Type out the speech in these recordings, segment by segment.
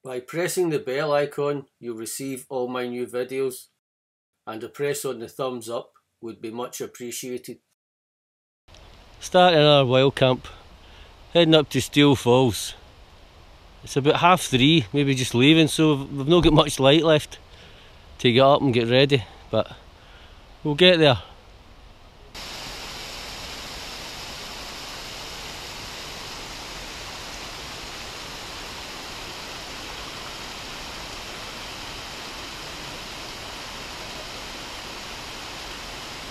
By pressing the bell icon, you'll receive all my new videos, and a press on the thumbs up would be much appreciated. Starting our wild camp, heading up to Steel Falls. It's about 3:30, maybe just leaving, so we've not got much light left to get up and get ready, but we'll get there.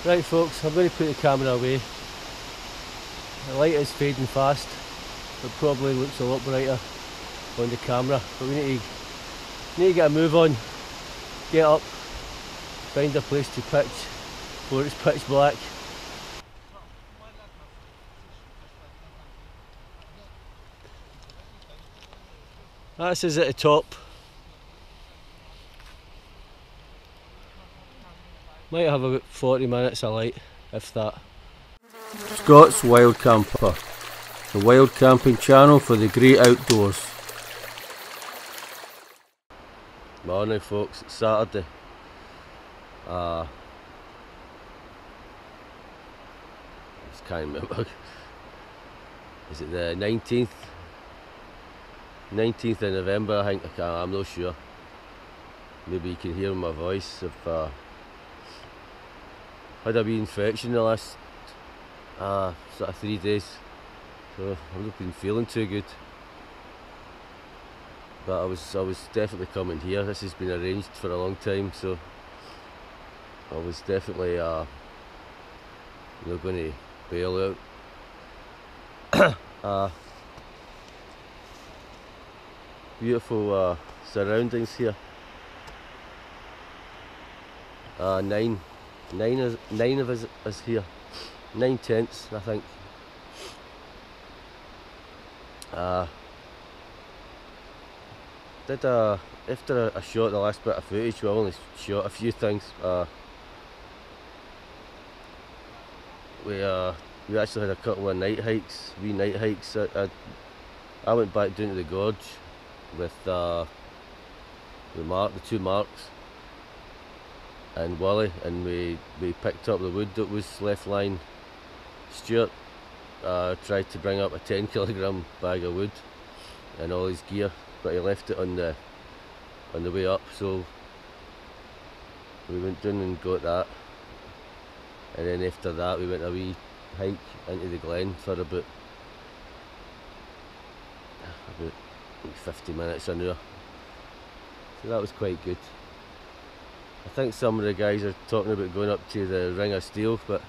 Right folks, I'm going to put the camera away. The light is fading fast. It probably looks a lot brighter on the camera, but we need to get a move on, get up, find a place to pitch before it's pitch black. That's us at the top. Might have about 40 minutes of light, if that. Scott's Wild Camper, the wild camping channel for the great outdoors. Morning folks, it's Saturday. I just can't remember. Is it the 19th? 19th of November, I think. I'm not sure. Maybe you can hear my voice. I've had a wee infection the last sort of 3 days, so I've not been feeling too good. But I was definitely coming here. This has been arranged for a long time, so I was definitely going to bail out. Beautiful surroundings here. 9 of us is here. 9 tents, I think. After I shot the last bit of footage, we only shot a few things. We actually had a couple of night hikes, wee night hikes. I went back down to the gorge with the 2 marks and Wally, and we picked up the wood that was left lying. Stuart tried to bring up a 10kg bag of wood and all his gear, but he left it on the way up, so we went down and got that, and then after that we went a wee hike into the glen for about 50 minutes, an hour. So that was quite good. I think some of the guys are talking about going up to the Ring of Steel, but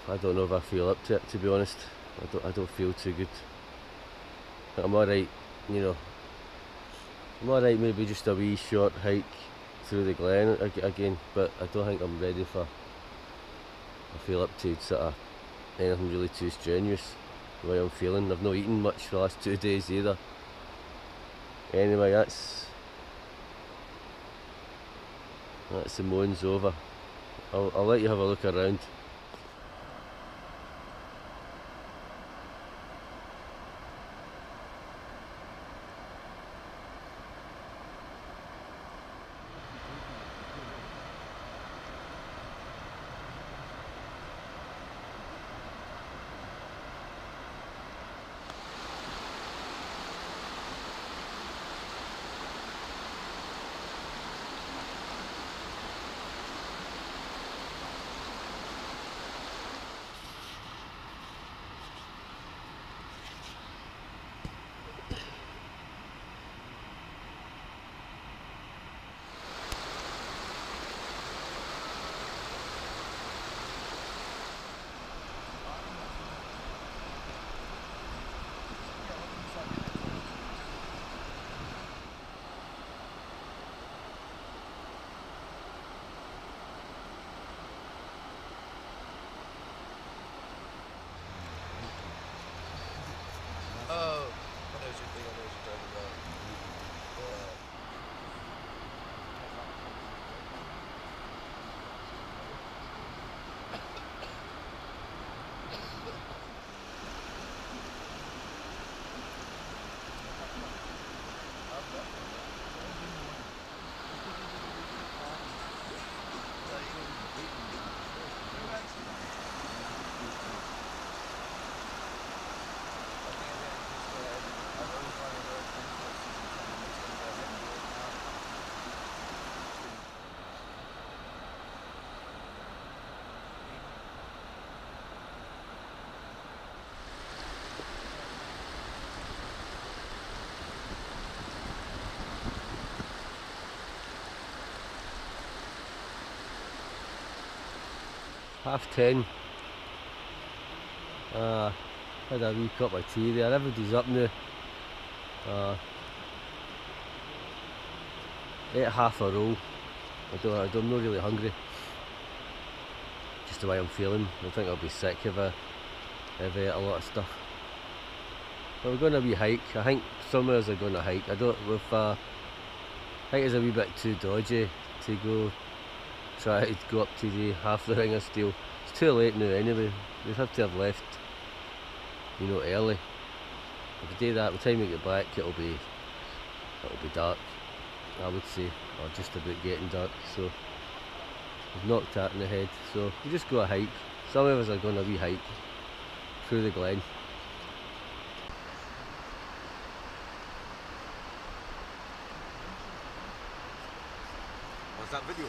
I don't know if I feel up to it, to be honest. I don't feel too good. I'm alright, you know. I'm alright, maybe just a wee short hike through the glen again, but I don't think I'm ready for. I feel up to sort of anything really too strenuous the way I'm feeling. I've not eaten much for the last 2 days either. Anyway, that's the moan's over. I'll let you have a look around. 10:30. Had a wee cup of tea there. Everybody's up now. Ate half a roll. I'm not really hungry. Just the way I'm feeling. I think I'll be sick if I ate a lot of stuff. But we're going a wee hike. I think some of us are going to hike. I think it's a wee bit too dodgy to try to go up to the half the ring of steel. It's too late now anyway. We'd have to have left, you know, early. If we do that, by the time we get back, it'll be dark, I would say, or just about getting dark. So we've knocked that in the head. So we just go a hike. Some of us are going a wee hike through the glen. What's that video?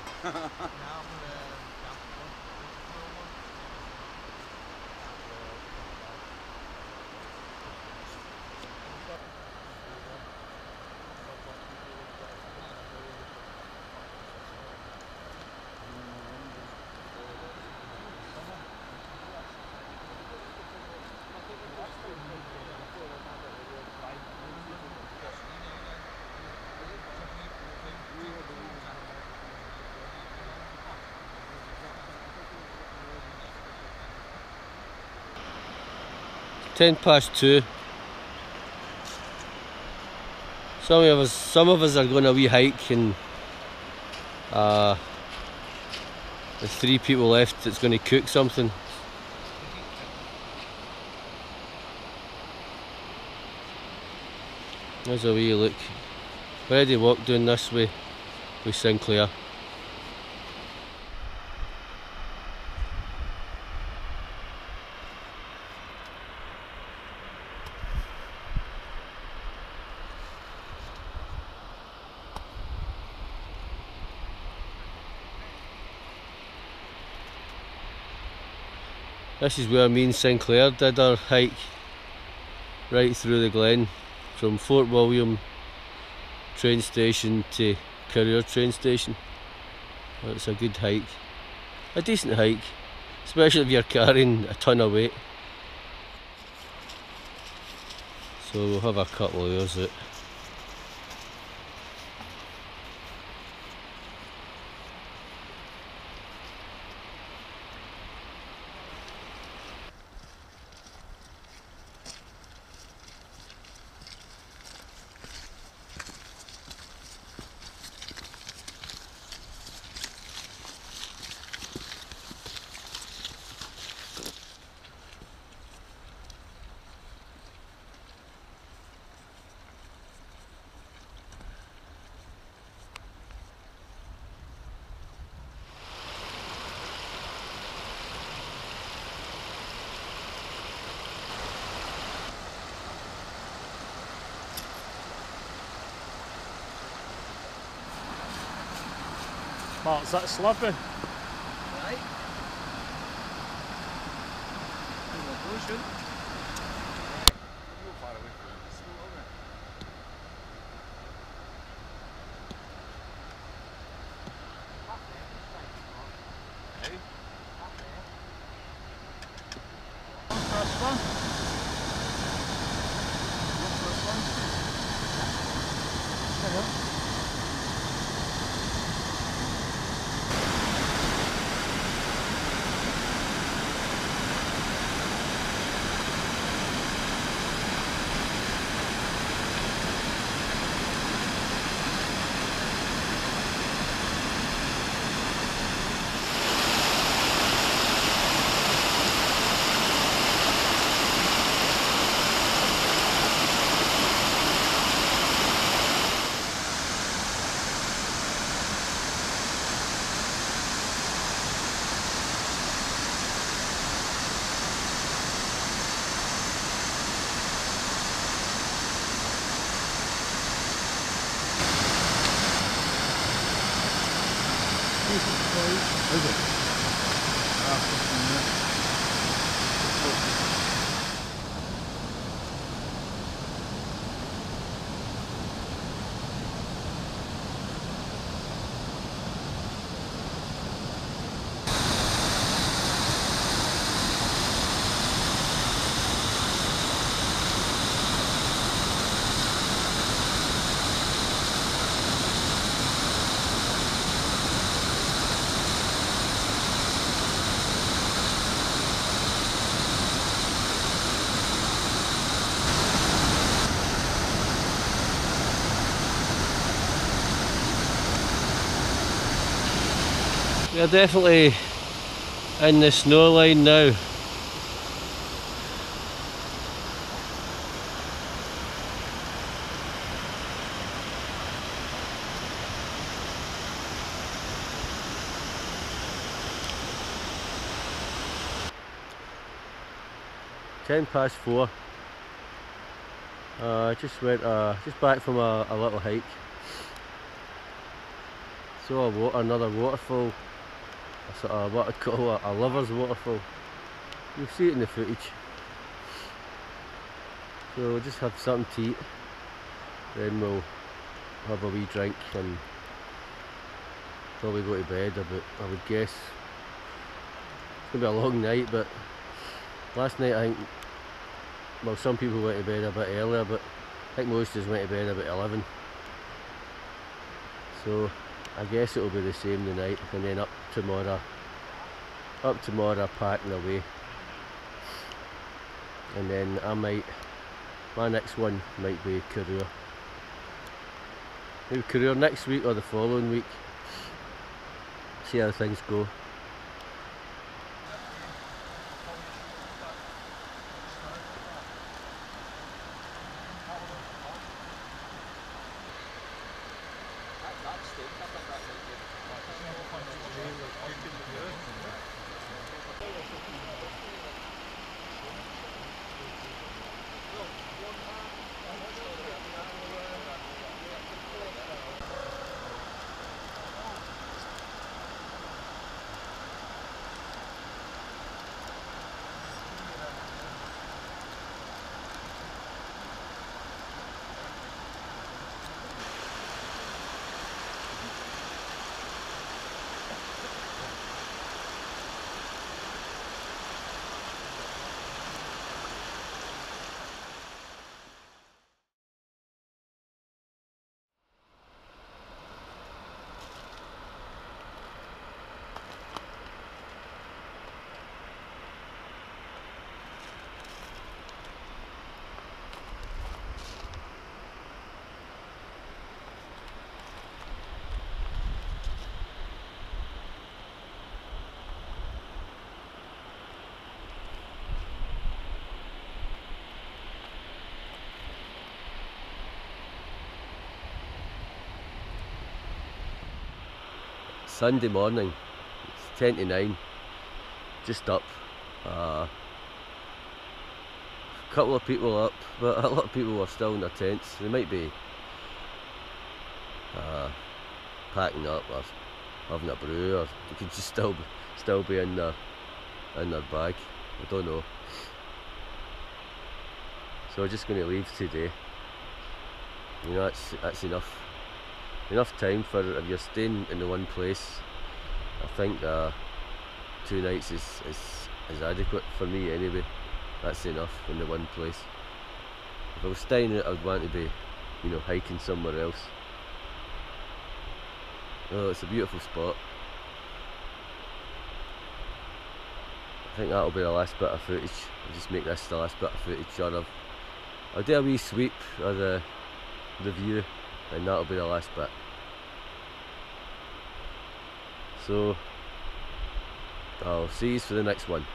Ten past 2. Some of us are going a wee hike, and there's 3 people left that's going to cook something. There's a wee look. We already walked down this way with Sinclair. This is where me and Sinclair did our hike, right through the glen, from Fort William train station to Courier train station. It's a good hike, a decent hike, especially if you're carrying a ton of weight. So we'll have a couple of hours out. Mark's that sloppy? Right. Ocean. You're far away from the school, aren't you? Hey? First one. Hello. Is it? We are definitely in the snow line now. £4. Just back from a little hike. Saw another waterfall, a sort of what I'd call a lover's waterfall. You'll see it in the footage. So we'll just have something to eat, then we'll have a wee drink and probably go to bed I would guess. It's going to be a long night, but last night I think, well, some people went to bed a bit earlier, but I think most of us went to bed about 11. So I guess it'll be the same tonight, and then up tomorrow packing away. And then my next one might be Career. Maybe Career next week or the following week. See how things go. Sunday morning, it's 10 to 9, just up. A couple of people up, but a lot of people are still in their tents. They might be packing up or having a brew, or they could just still be in their bag. I don't know. So we're just going to leave today. You know, that's enough time for, if you're staying in the one place. I think 2 nights is adequate for me anyway. That's enough in the one place. If I was staying it, I'd want to be, you know, hiking somewhere else. Oh, it's a beautiful spot. I think that'll be the last bit of footage. I'll just make this the last bit of footage, or I'll do a wee sweep of the view, and that'll be the last bit. So I'll see you for the next one.